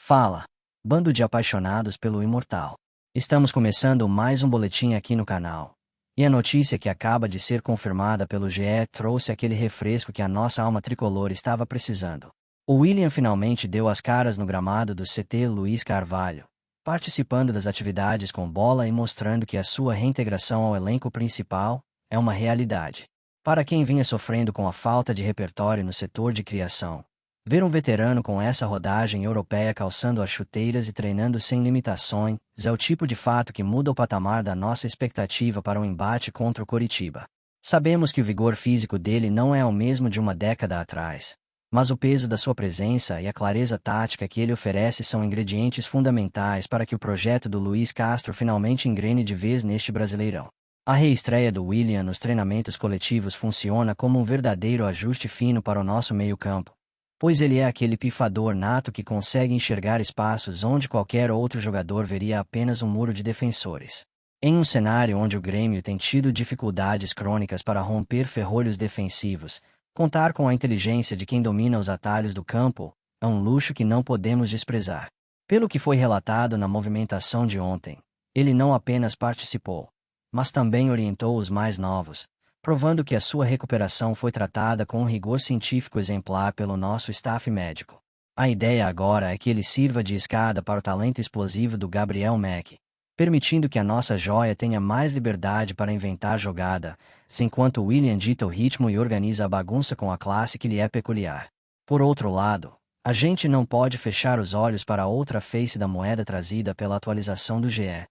Fala, bando de apaixonados pelo imortal. Estamos começando mais um boletim aqui no canal. E a notícia que acaba de ser confirmada pelo GE trouxe aquele refresco que a nossa alma tricolor estava precisando. O Willian finalmente deu as caras no gramado do CT Luiz Carvalho, participando das atividades com bola e mostrando que a sua reintegração ao elenco principal é uma realidade. Para quem vinha sofrendo com a falta de repertório no setor de criação, ver um veterano com essa rodagem europeia calçando as chuteiras e treinando sem limitações é o tipo de fato que muda o patamar da nossa expectativa para o embate contra o Coritiba. Sabemos que o vigor físico dele não é o mesmo de uma década atrás, mas o peso da sua presença e a clareza tática que ele oferece são ingredientes fundamentais para que o projeto do Luiz Castro finalmente engrene de vez neste Brasileirão. A reestreia do Willian nos treinamentos coletivos funciona como um verdadeiro ajuste fino para o nosso meio-campo, pois ele é aquele pifador nato que consegue enxergar espaços onde qualquer outro jogador veria apenas um muro de defensores. Em um cenário onde o Grêmio tem tido dificuldades crônicas para romper ferrolhos defensivos, contar com a inteligência de quem domina os atalhos do campo é um luxo que não podemos desprezar. Pelo que foi relatado na movimentação de ontem, ele não apenas participou, mas também orientou os mais novos, provando que a sua recuperação foi tratada com um rigor científico exemplar pelo nosso staff médico. A ideia agora é que ele sirva de escada para o talento explosivo do Gabriel Mack, permitindo que a nossa joia tenha mais liberdade para inventar jogada, enquanto o Willian dita o ritmo e organiza a bagunça com a classe que lhe é peculiar. Por outro lado, a gente não pode fechar os olhos para a outra face da moeda trazida pela atualização do GE.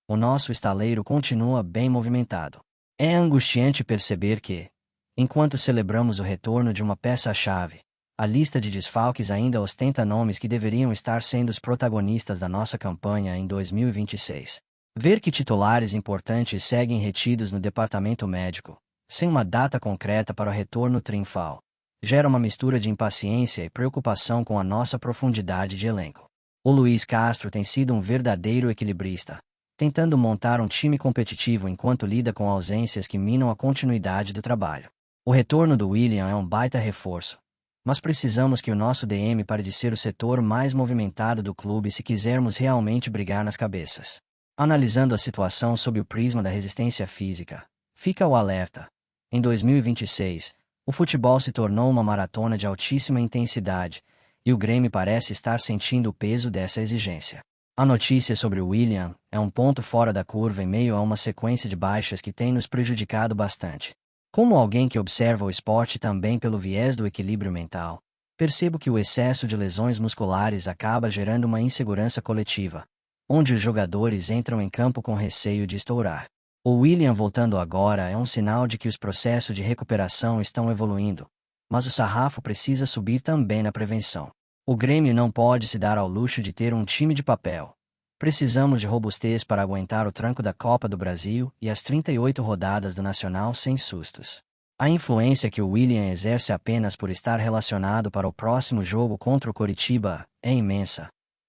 O nosso estaleiro continua bem movimentado. É angustiante perceber que, enquanto celebramos o retorno de uma peça-chave, a lista de desfalques ainda ostenta nomes que deveriam estar sendo os protagonistas da nossa campanha em 2026. Ver que titulares importantes seguem retidos no departamento médico, sem uma data concreta para o retorno triunfal, gera uma mistura de impaciência e preocupação com a nossa profundidade de elenco. O Luiz Castro tem sido um verdadeiro equilibrista, tentando montar um time competitivo enquanto lida com ausências que minam a continuidade do trabalho. O retorno do Willian é um baita reforço, mas precisamos que o nosso DM pare de ser o setor mais movimentado do clube se quisermos realmente brigar nas cabeças. Analisando a situação sob o prisma da resistência física, fica o alerta. Em 2026, o futebol se tornou uma maratona de altíssima intensidade, e o Grêmio parece estar sentindo o peso dessa exigência. A notícia sobre o Willian é um ponto fora da curva em meio a uma sequência de baixas que tem nos prejudicado bastante. Como alguém que observa o esporte também pelo viés do equilíbrio mental, percebo que o excesso de lesões musculares acaba gerando uma insegurança coletiva, onde os jogadores entram em campo com receio de estourar. O Willian voltando agora é um sinal de que os processos de recuperação estão evoluindo, mas o sarrafo precisa subir também na prevenção. O Grêmio não pode se dar ao luxo de ter um time de papel. Precisamos de robustez para aguentar o tranco da Copa do Brasil e as 38 rodadas do Nacional sem sustos. A influência que o Willian exerce apenas por estar relacionado para o próximo jogo contra o Coritiba é imensa,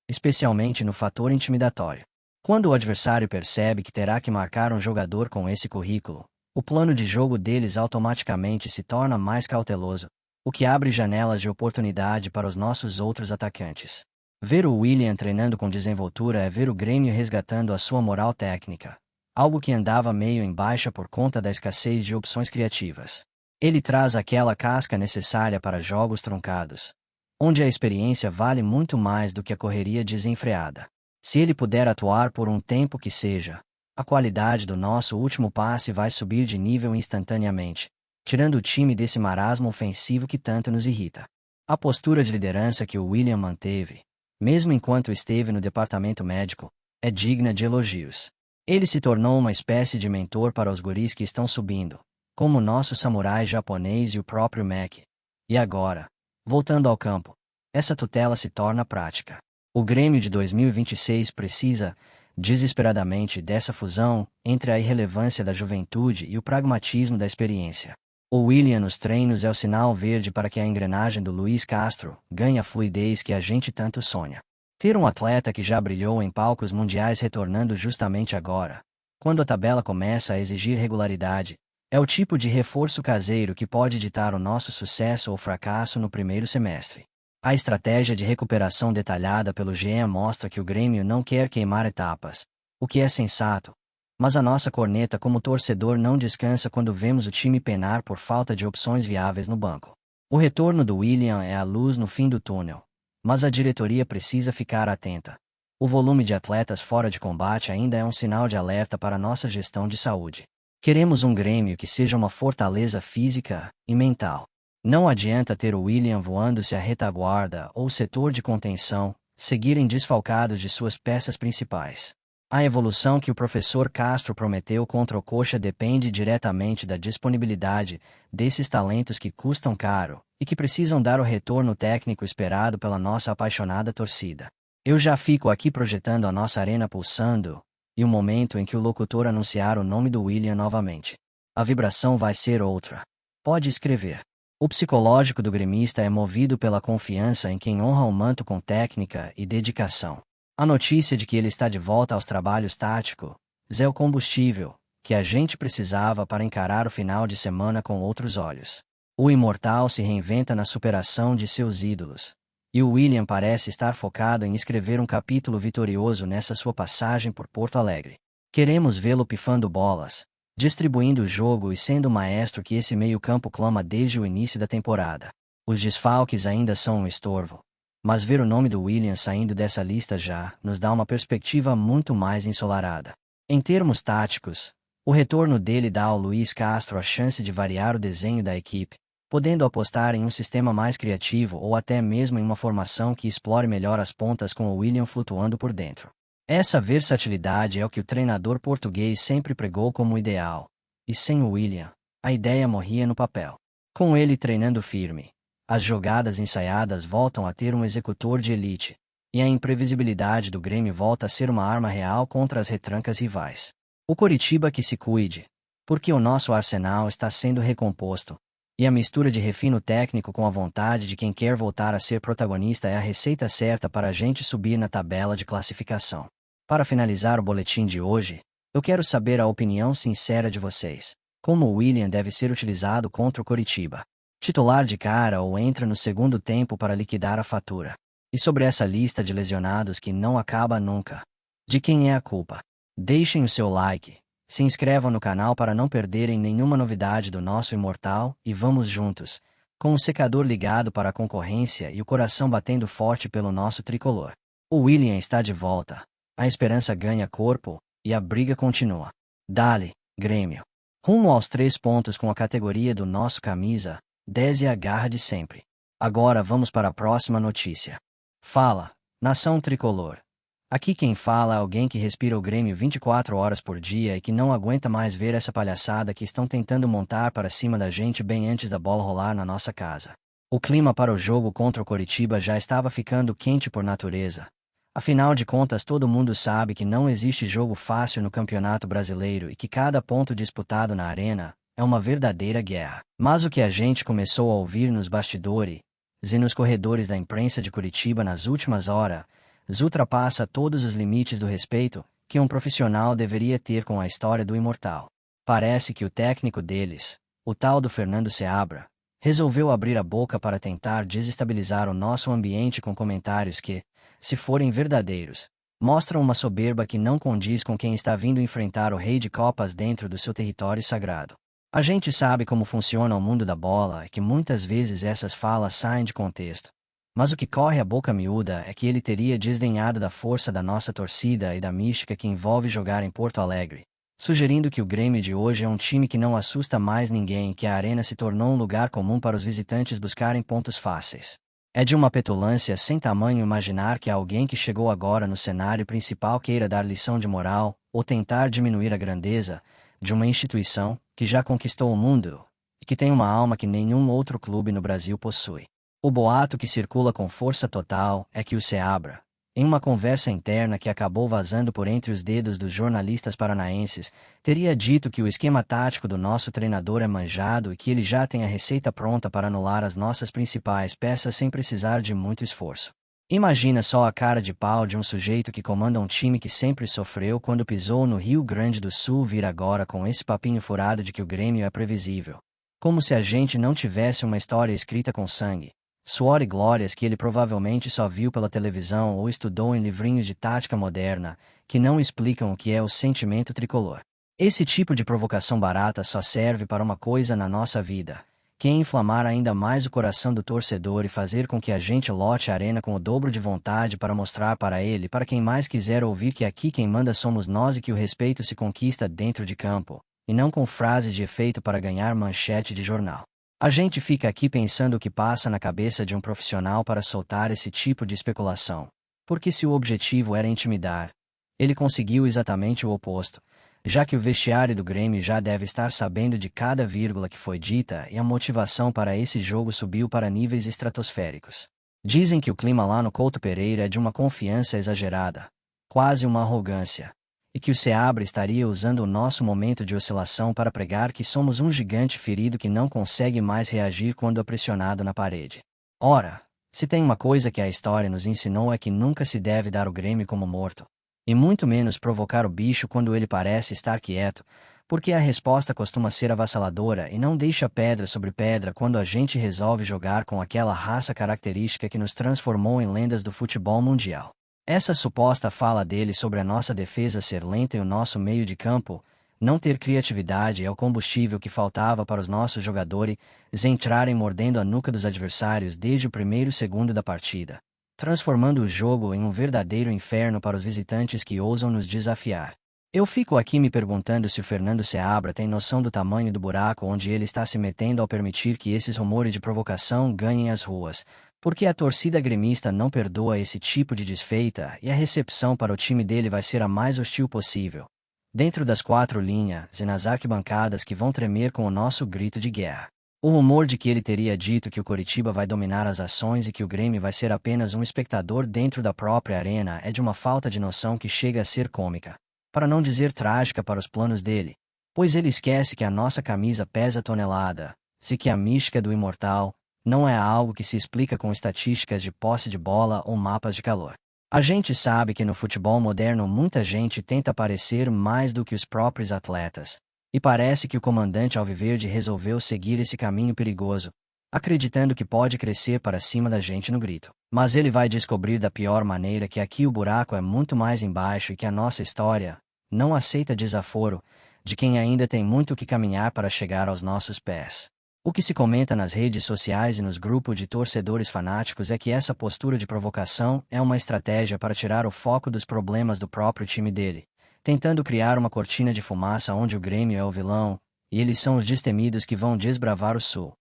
especialmente no fator intimidatório. Quando o adversário percebe que terá que marcar um jogador com esse currículo, o plano de jogo deles automaticamente se torna mais cauteloso, o que abre janelas de oportunidade para os nossos outros atacantes. Ver o Willian treinando com desenvoltura é ver o Grêmio resgatando a sua moral técnica, algo que andava meio em baixa por conta da escassez de opções criativas. Ele traz aquela casca necessária para jogos truncados, onde a experiência vale muito mais do que a correria desenfreada. Se ele puder atuar por um tempo que seja, a qualidade do nosso último passe vai subir de nível instantaneamente, tirando o time desse marasmo ofensivo que tanto nos irrita. A postura de liderança que o Willian manteve, mesmo enquanto esteve no departamento médico, é digna de elogios. Ele se tornou uma espécie de mentor para os guris que estão subindo, como o nosso samurai japonês e o próprio Mac. E agora, voltando ao campo, essa tutela se torna prática. O Grêmio de 2026 precisa, desesperadamente, dessa fusão entre a irrelevância da juventude e o pragmatismo da experiência. O Willian nos treinos é o sinal verde para que a engrenagem do Luiz Castro ganhe a fluidez que a gente tanto sonha. Ter um atleta que já brilhou em palcos mundiais retornando justamente agora, quando a tabela começa a exigir regularidade, é o tipo de reforço caseiro que pode ditar o nosso sucesso ou fracasso no primeiro semestre. A estratégia de recuperação detalhada pelo GE mostra que o Grêmio não quer queimar etapas, o que é sensato. Mas a nossa corneta como torcedor não descansa quando vemos o time penar por falta de opções viáveis no banco. O retorno do William é a luz no fim do túnel, mas a diretoria precisa ficar atenta. O volume de atletas fora de combate ainda é um sinal de alerta para nossa gestão de saúde. Queremos um Grêmio que seja uma fortaleza física e mental. Não adianta ter o William voando se a retaguarda ou o setor de contenção seguirem desfalcados de suas peças principais. A evolução que o professor Castro prometeu contra o Coxa depende diretamente da disponibilidade desses talentos que custam caro e que precisam dar o retorno técnico esperado pela nossa apaixonada torcida. Eu já fico aqui projetando a nossa arena pulsando, e o momento em que o locutor anunciar o nome do William novamente. A vibração vai ser outra. Pode escrever. O psicológico do gremista é movido pela confiança em quem honra o manto com técnica e dedicação. A notícia de que ele está de volta aos trabalhos táticos é o combustível que a gente precisava para encarar o final de semana com outros olhos. O imortal se reinventa na superação de seus ídolos. E o William parece estar focado em escrever um capítulo vitorioso nessa sua passagem por Porto Alegre. Queremos vê-lo pifando bolas, distribuindo o jogo e sendo o maestro que esse meio-campo clama desde o início da temporada. Os desfalques ainda são um estorvo, mas ver o nome do William saindo dessa lista já nos dá uma perspectiva muito mais ensolarada. Em termos táticos, o retorno dele dá ao Luiz Castro a chance de variar o desenho da equipe, podendo apostar em um sistema mais criativo ou até mesmo em uma formação que explore melhor as pontas com o William flutuando por dentro. Essa versatilidade é o que o treinador português sempre pregou como ideal, e sem o William, a ideia morria no papel. Com ele treinando firme, as jogadas ensaiadas voltam a ter um executor de elite, e a imprevisibilidade do Grêmio volta a ser uma arma real contra as retrancas rivais. O Coritiba que se cuide, porque o nosso arsenal está sendo recomposto, e a mistura de refino técnico com a vontade de quem quer voltar a ser protagonista é a receita certa para a gente subir na tabela de classificação. Para finalizar o boletim de hoje, eu quero saber a opinião sincera de vocês. Como o William deve ser utilizado contra o Coritiba? Titular de cara ou entra no segundo tempo para liquidar a fatura? E sobre essa lista de lesionados que não acaba nunca? De quem é a culpa? Deixem o seu like. Se inscrevam no canal para não perderem nenhuma novidade do nosso imortal e vamos juntos, com o secador ligado para a concorrência e o coração batendo forte pelo nosso tricolor. O William está de volta, a esperança ganha corpo e a briga continua. Dale, Grêmio. Rumo aos 3 pontos com a categoria do nosso camisa 10 e a garra de sempre. Agora vamos para a próxima notícia. Fala, nação tricolor. Aqui quem fala é alguém que respira o Grêmio 24 horas por dia e que não aguenta mais ver essa palhaçada que estão tentando montar para cima da gente bem antes da bola rolar na nossa casa. O clima para o jogo contra o Coritiba já estava ficando quente por natureza. Afinal de contas, todo mundo sabe que não existe jogo fácil no Campeonato Brasileiro e que cada ponto disputado na arena é uma verdadeira guerra. Mas o que a gente começou a ouvir nos bastidores e nos corredores da imprensa de Curitiba nas últimas horas ultrapassa todos os limites do respeito que um profissional deveria ter com a história do imortal. Parece que o técnico deles, o tal do Fernando Seabra, resolveu abrir a boca para tentar desestabilizar o nosso ambiente com comentários que, se forem verdadeiros, mostram uma soberba que não condiz com quem está vindo enfrentar o Rei de Copas dentro do seu território sagrado. A gente sabe como funciona o mundo da bola e que muitas vezes essas falas saem de contexto. Mas o que corre a boca miúda é que ele teria desdenhado da força da nossa torcida e da mística que envolve jogar em Porto Alegre, sugerindo que o Grêmio de hoje é um time que não assusta mais ninguém e que a arena se tornou um lugar comum para os visitantes buscarem pontos fáceis. É de uma petulância sem tamanho imaginar que alguém que chegou agora no cenário principal queira dar lição de moral ou tentar diminuir a grandeza de uma instituição que já conquistou o mundo e que tem uma alma que nenhum outro clube no Brasil possui. O boato que circula com força total é que o Seabra, em uma conversa interna que acabou vazando por entre os dedos dos jornalistas paranaenses, teria dito que o esquema tático do nosso treinador é manjado e que ele já tem a receita pronta para anular as nossas principais peças sem precisar de muito esforço. Imagina só a cara de pau de um sujeito que comanda um time que sempre sofreu quando pisou no Rio Grande do Sul vir agora com esse papinho furado de que o Grêmio é previsível. Como se a gente não tivesse uma história escrita com sangue. suor e glórias que ele provavelmente só viu pela televisão ou estudou em livrinhos de tática moderna, que não explicam o que é o sentimento tricolor. Esse tipo de provocação barata só serve para uma coisa na nossa vida, que é inflamar ainda mais o coração do torcedor e fazer com que a gente lote a arena com o dobro de vontade para mostrar para ele e para quem mais quiser ouvir que aqui quem manda somos nós e que o respeito se conquista dentro de campo, e não com frases de efeito para ganhar manchete de jornal. A gente fica aqui pensando o que passa na cabeça de um profissional para soltar esse tipo de especulação. Porque se o objetivo era intimidar, ele conseguiu exatamente o oposto, já que o vestiário do Grêmio já deve estar sabendo de cada vírgula que foi dita e a motivação para esse jogo subiu para níveis estratosféricos. Dizem que o clima lá no Couto Pereira é de uma confiança exagerada, quase uma arrogância, e que o Seabra estaria usando o nosso momento de oscilação para pregar que somos um gigante ferido que não consegue mais reagir quando é pressionado na parede. Ora, se tem uma coisa que a história nos ensinou é que nunca se deve dar o Grêmio como morto, e muito menos provocar o bicho quando ele parece estar quieto, porque a resposta costuma ser avassaladora e não deixa pedra sobre pedra quando a gente resolve jogar com aquela raça característica que nos transformou em lendas do futebol mundial. Essa suposta fala dele sobre a nossa defesa ser lenta e o nosso meio de campo não ter criatividade é o combustível que faltava para os nossos jogadores entrarem mordendo a nuca dos adversários desde o primeiro segundo da partida, transformando o jogo em um verdadeiro inferno para os visitantes que ousam nos desafiar. Eu fico aqui me perguntando se o Fernando Seabra tem noção do tamanho do buraco onde ele está se metendo ao permitir que esses rumores de provocação ganhem as ruas, porque a torcida gremista não perdoa esse tipo de desfeita e a recepção para o time dele vai ser a mais hostil possível, dentro das quatro linhas e nas arquibancadas que vão tremer com o nosso grito de guerra. O rumor de que ele teria dito que o Coritiba vai dominar as ações e que o Grêmio vai ser apenas um espectador dentro da própria arena é de uma falta de noção que chega a ser cômica, para não dizer trágica para os planos dele, pois ele esquece que a nossa camisa pesa tonelada, se que a mística do imortal não é algo que se explica com estatísticas de posse de bola ou mapas de calor. A gente sabe que no futebol moderno muita gente tenta parecer mais do que os próprios atletas, e parece que o comandante Alviverde resolveu seguir esse caminho perigoso, acreditando que pode crescer para cima da gente no grito. Mas ele vai descobrir da pior maneira que aqui o buraco é muito mais embaixo e que a nossa história não aceita desaforo de quem ainda tem muito que caminhar para chegar aos nossos pés. O que se comenta nas redes sociais e nos grupos de torcedores fanáticos é que essa postura de provocação é uma estratégia para tirar o foco dos problemas do próprio time dele, tentando criar uma cortina de fumaça onde o Grêmio é o vilão, e eles são os destemidos que vão desbravar o Sul.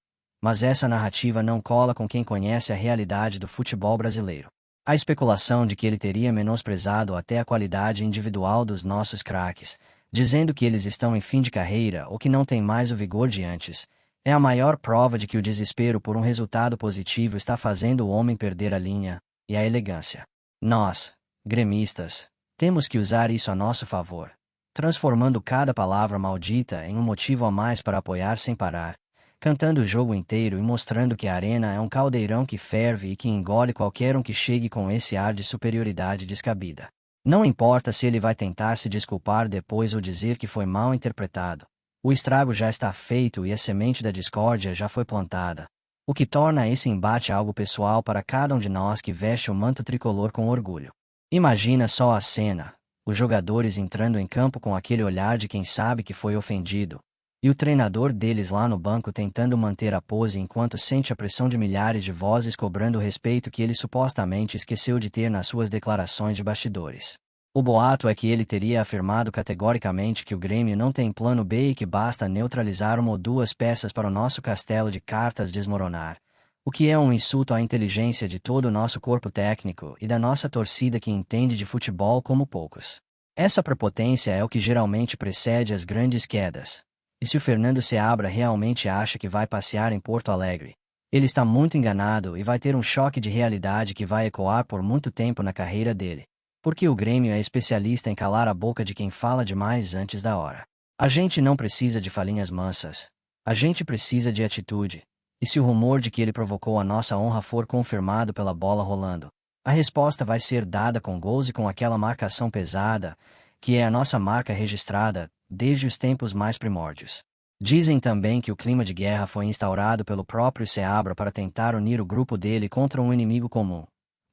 Mas essa narrativa não cola com quem conhece a realidade do futebol brasileiro. A especulação de que ele teria menosprezado até a qualidade individual dos nossos craques, dizendo que eles estão em fim de carreira ou que não têm mais o vigor de antes, é a maior prova de que o desespero por um resultado positivo está fazendo o homem perder a linha e a elegância. Nós, gremistas, temos que usar isso a nosso favor, transformando cada palavra maldita em um motivo a mais para apoiar sem parar, cantando o jogo inteiro e mostrando que a arena é um caldeirão que ferve e que engole qualquer um que chegue com esse ar de superioridade descabida. Não importa se ele vai tentar se desculpar depois ou dizer que foi mal interpretado. O estrago já está feito e a semente da discórdia já foi plantada, o que torna esse embate algo pessoal para cada um de nós que veste o manto tricolor com orgulho. Imagina só a cena, os jogadores entrando em campo com aquele olhar de quem sabe que foi ofendido, e o treinador deles lá no banco tentando manter a pose enquanto sente a pressão de milhares de vozes cobrando o respeito que ele supostamente esqueceu de ter nas suas declarações de bastidores. O boato é que ele teria afirmado categoricamente que o Grêmio não tem plano B e que basta neutralizar uma ou duas peças para o nosso castelo de cartas desmoronar, o que é um insulto à inteligência de todo o nosso corpo técnico e da nossa torcida que entende de futebol como poucos. Essa prepotência é o que geralmente precede as grandes quedas. E se o Fernando Seabra realmente acha que vai passear em Porto Alegre, ele está muito enganado e vai ter um choque de realidade que vai ecoar por muito tempo na carreira dele. Porque o Grêmio é especialista em calar a boca de quem fala demais antes da hora. A gente não precisa de falinhas mansas. A gente precisa de atitude. E se o rumor de que ele provocou a nossa honra for confirmado pela bola rolando, a resposta vai ser dada com gols e com aquela marcação pesada, que é a nossa marca registrada, desde os tempos mais primórdios. Dizem também que o clima de guerra foi instaurado pelo próprio Seabra para tentar unir o grupo dele contra um inimigo comum.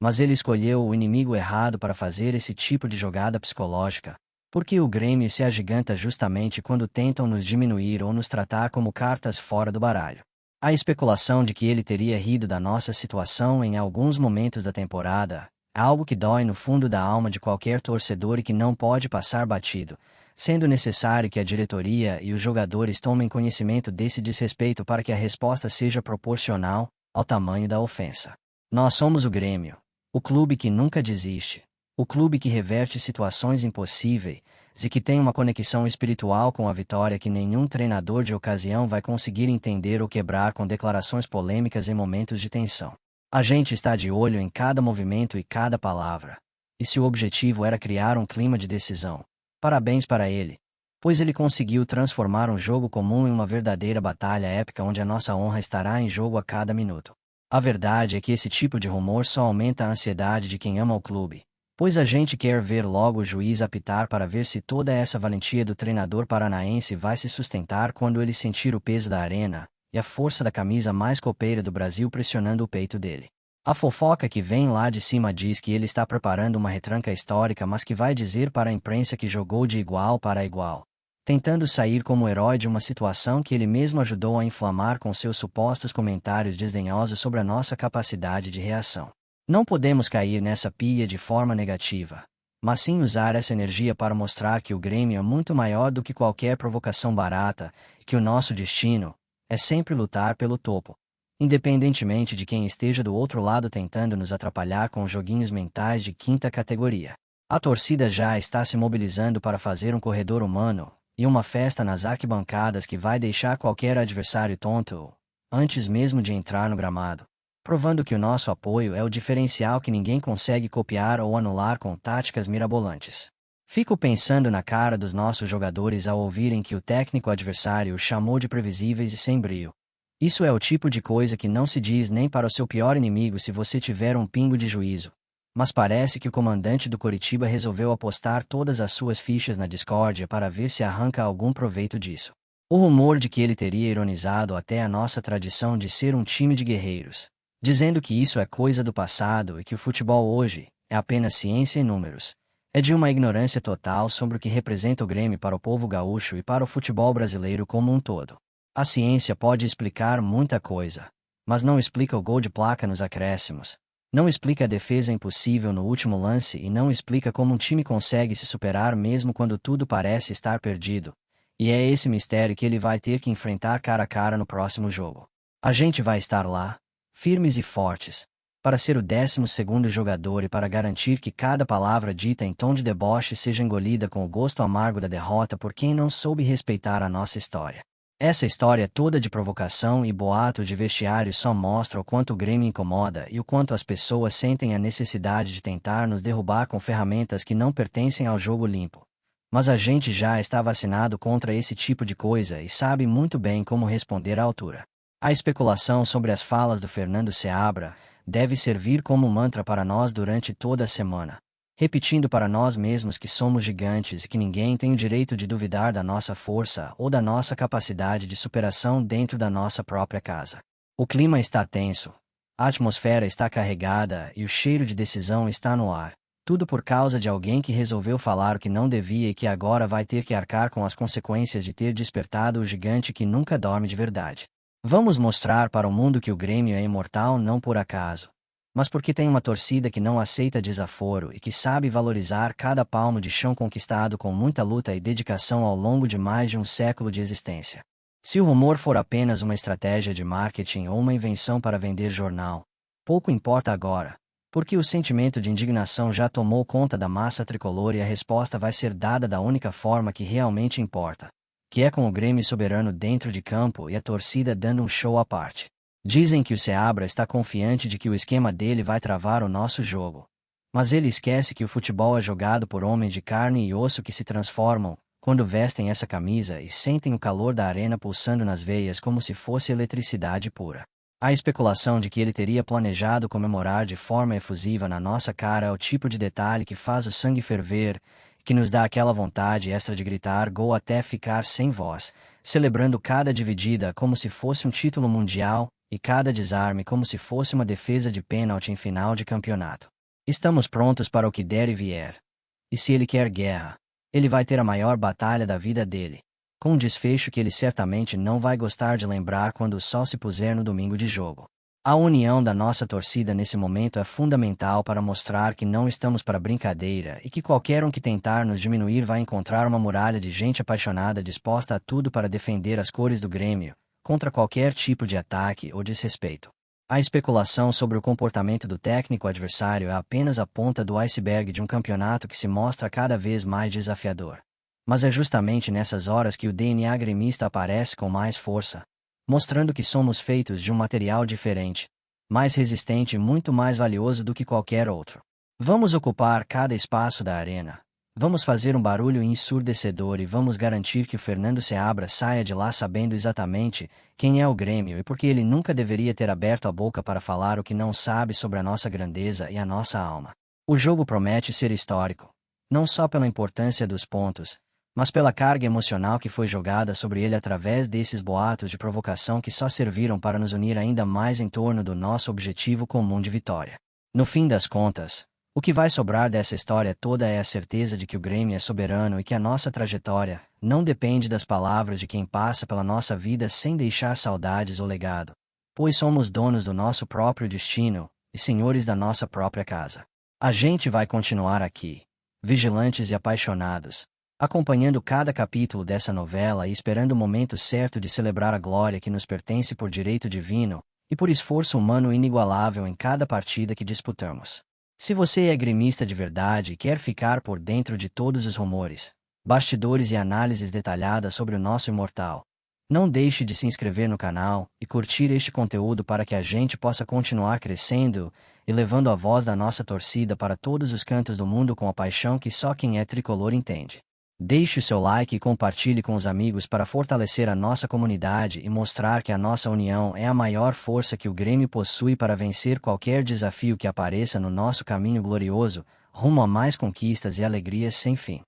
Mas ele escolheu o inimigo errado para fazer esse tipo de jogada psicológica. Porque o Grêmio se agiganta justamente quando tentam nos diminuir ou nos tratar como cartas fora do baralho. A especulação de que ele teria rido da nossa situação em alguns momentos da temporada é algo que dói no fundo da alma de qualquer torcedor e que não pode passar batido, sendo necessário que a diretoria e os jogadores tomem conhecimento desse desrespeito para que a resposta seja proporcional ao tamanho da ofensa. Nós somos o Grêmio, o clube que nunca desiste, o clube que reverte situações impossíveis e que tem uma conexão espiritual com a vitória que nenhum treinador de ocasião vai conseguir entender ou quebrar com declarações polêmicas em momentos de tensão. A gente está de olho em cada movimento e cada palavra. E se o objetivo era criar um clima de decisão, parabéns para ele, pois ele conseguiu transformar um jogo comum em uma verdadeira batalha épica onde a nossa honra estará em jogo a cada minuto. A verdade é que esse tipo de rumor só aumenta a ansiedade de quem ama o clube, pois a gente quer ver logo o juiz apitar para ver se toda essa valentia do treinador paranaense vai se sustentar quando ele sentir o peso da arena e a força da camisa mais copeira do Brasil pressionando o peito dele. A fofoca que vem lá de cima diz que ele está preparando uma retranca histórica, mas que vai dizer para a imprensa que jogou de igual para igual, tentando sair como herói de uma situação que ele mesmo ajudou a inflamar com seus supostos comentários desdenhosos sobre a nossa capacidade de reação. Não podemos cair nessa pilha de forma negativa, mas sim usar essa energia para mostrar que o Grêmio é muito maior do que qualquer provocação barata, e que o nosso destino é sempre lutar pelo topo, independentemente de quem esteja do outro lado tentando nos atrapalhar com joguinhos mentais de quinta categoria. A torcida já está se mobilizando para fazer um corredor humano e uma festa nas arquibancadas que vai deixar qualquer adversário tonto antes mesmo de entrar no gramado, provando que o nosso apoio é o diferencial que ninguém consegue copiar ou anular com táticas mirabolantes. Fico pensando na cara dos nossos jogadores ao ouvirem que o técnico adversário os chamou de previsíveis e sem brio. Isso é o tipo de coisa que não se diz nem para o seu pior inimigo se você tiver um pingo de juízo. Mas parece que o comandante do Coritiba resolveu apostar todas as suas fichas na discórdia para ver se arranca algum proveito disso. O rumor de que ele teria ironizado até a nossa tradição de ser um time de guerreiros, dizendo que isso é coisa do passado e que o futebol hoje é apenas ciência e números, é de uma ignorância total sobre o que representa o Grêmio para o povo gaúcho e para o futebol brasileiro como um todo. A ciência pode explicar muita coisa, mas não explica o gol de placa nos acréscimos, não explica a defesa impossível no último lance e não explica como um time consegue se superar mesmo quando tudo parece estar perdido, e é esse mistério que ele vai ter que enfrentar cara a cara no próximo jogo. A gente vai estar lá, firmes e fortes, para ser o 12º jogador e para garantir que cada palavra dita em tom de deboche seja engolida com o gosto amargo da derrota por quem não soube respeitar a nossa história. Essa história toda de provocação e boato de vestiário só mostra o quanto o Grêmio incomoda e o quanto as pessoas sentem a necessidade de tentar nos derrubar com ferramentas que não pertencem ao jogo limpo. Mas a gente já está vacinado contra esse tipo de coisa e sabe muito bem como responder à altura. A especulação sobre as falas do Fernando Seabra deve servir como mantra para nós durante toda a semana, repetindo para nós mesmos que somos gigantes e que ninguém tem o direito de duvidar da nossa força ou da nossa capacidade de superação dentro da nossa própria casa. O clima está tenso, a atmosfera está carregada e o cheiro de decisão está no ar, tudo por causa de alguém que resolveu falar o que não devia e que agora vai ter que arcar com as consequências de ter despertado o gigante que nunca dorme de verdade. Vamos mostrar para o mundo que o Grêmio é imortal não por acaso, mas porque tem uma torcida que não aceita desaforo e que sabe valorizar cada palmo de chão conquistado com muita luta e dedicação ao longo de mais de um século de existência. Se o rumor for apenas uma estratégia de marketing ou uma invenção para vender jornal, pouco importa agora, porque o sentimento de indignação já tomou conta da massa tricolor e a resposta vai ser dada da única forma que realmente importa, que é com o Grêmio soberano dentro de campo e a torcida dando um show à parte. Dizem que o Seabra está confiante de que o esquema dele vai travar o nosso jogo. Mas ele esquece que o futebol é jogado por homens de carne e osso que se transformam quando vestem essa camisa e sentem o calor da arena pulsando nas veias como se fosse eletricidade pura. A especulação de que ele teria planejado comemorar de forma efusiva na nossa cara é o tipo de detalhe que faz o sangue ferver que nos dá aquela vontade extra de gritar gol até ficar sem voz, celebrando cada dividida como se fosse um título mundial e cada desarme como se fosse uma defesa de pênalti em final de campeonato. Estamos prontos para o que der e vier. E se ele quer guerra, ele vai ter a maior batalha da vida dele, com um desfecho que ele certamente não vai gostar de lembrar quando o sol se puser no domingo de jogo. A união da nossa torcida nesse momento é fundamental para mostrar que não estamos para brincadeira e que qualquer um que tentar nos diminuir vai encontrar uma muralha de gente apaixonada disposta a tudo para defender as cores do Grêmio, contra qualquer tipo de ataque ou desrespeito. A especulação sobre o comportamento do técnico adversário é apenas a ponta do iceberg de um campeonato que se mostra cada vez mais desafiador. Mas é justamente nessas horas que o DNA gremista aparece com mais força, mostrando que somos feitos de um material diferente, mais resistente e muito mais valioso do que qualquer outro. Vamos ocupar cada espaço da arena. Vamos fazer um barulho ensurdecedor e vamos garantir que o Fernando Seabra saia de lá sabendo exatamente quem é o Grêmio e porque ele nunca deveria ter aberto a boca para falar o que não sabe sobre a nossa grandeza e a nossa alma. O jogo promete ser histórico, não só pela importância dos pontos, mas pela carga emocional que foi jogada sobre ele através desses boatos de provocação que só serviram para nos unir ainda mais em torno do nosso objetivo comum de vitória. No fim das contas, o que vai sobrar dessa história toda é a certeza de que o Grêmio é soberano e que a nossa trajetória não depende das palavras de quem passa pela nossa vida sem deixar saudades ou legado, pois somos donos do nosso próprio destino e senhores da nossa própria casa. A gente vai continuar aqui, vigilantes e apaixonados, acompanhando cada capítulo dessa novela e esperando o momento certo de celebrar a glória que nos pertence por direito divino e por esforço humano inigualável em cada partida que disputamos. Se você é gremista de verdade e quer ficar por dentro de todos os rumores, bastidores e análises detalhadas sobre o nosso imortal, não deixe de se inscrever no canal e curtir este conteúdo para que a gente possa continuar crescendo e levando a voz da nossa torcida para todos os cantos do mundo com a paixão que só quem é tricolor entende. Deixe o seu like e compartilhe com os amigos para fortalecer a nossa comunidade e mostrar que a nossa união é a maior força que o Grêmio possui para vencer qualquer desafio que apareça no nosso caminho glorioso, rumo a mais conquistas e alegrias sem fim.